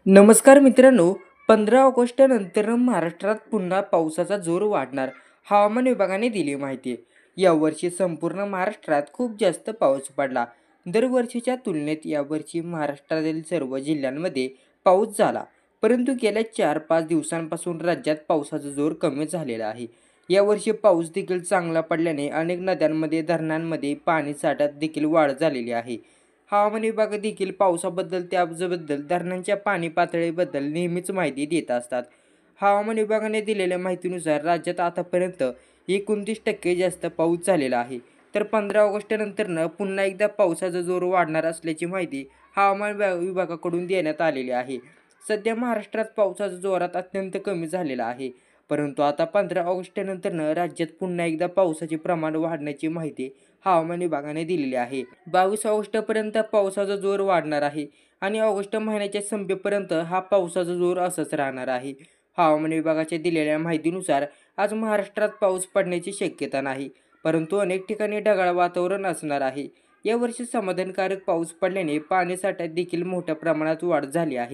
नमस्कार मित्रांनो, 15 ऑगस्टनंतर महाराष्ट्रात पुन्हा पावसाचा जोर वाढणार, हवामान विभागाने दिली माहिती आहे. यावर्षी संपूर्ण महाराष्ट्रात खूप जास्त पाऊस पडला. दरवर्षीच्या तुलनेत यावर्षी महाराष्ट्रातील सर्व जिल्ह्यांमध्ये पाऊस झाला. परंतु गेल्या 4-5 दिवसांपासून राज्यात पावसाचा जोर कमी झालेला आहे. यावर्षी पाऊस देखील चांगला पडल्याने अनेक नद्यांमध्ये, धरणांमध्ये पाणी साठ्यात देखील वाढ झालेली आहे. हवामान विभाग देखील पावसाबद्दल, त्याबद्दल धरणांच्या पाणी पातळीबद्दल नेहमीच माहिती देत असतात. हवामान विभागाने दिलेल्या माहितीनुसार राज्यात आतापर्यंत 29% जास्त पाऊस झालेला आहे. तर 15 ऑगस्टनंतर पुन्हा एकदा पावसाचा जोर वाढणार असल्याची माहिती हवामान विभागाकडून देण्यात आलेली आहे. सध्या महाराष्ट्रात पावसाचा जोरात अत्यंत कमी झालेला आहे. परंतु आता 15 ऑगस्टनंतर राज्यात पुन्हा एकदा पावसाचे प्रमाण वाढण्याची माहिती हवामान विभागाने दिलेली आहे. 22 ऑगस्टपर्यंत पावसाचा जोर वाढणार आहे आणि ऑगस्ट महिन्याच्या संपेपर्यंत हा पावसाचा जोर असंच राहणार आहे. हवामान विभागाच्या दिलेल्या माहितीनुसार आज महाराष्ट्रात पाऊस पडण्याची शक्यता नाही, परंतु अनेक ठिकाणी ढगाळ वातावरण असणार आहे. यावर्षी समाधानकारक पाऊस पडल्याने पाणीसाठ्यात देखील मोठ्या प्रमाणात वाढ झाली आहे.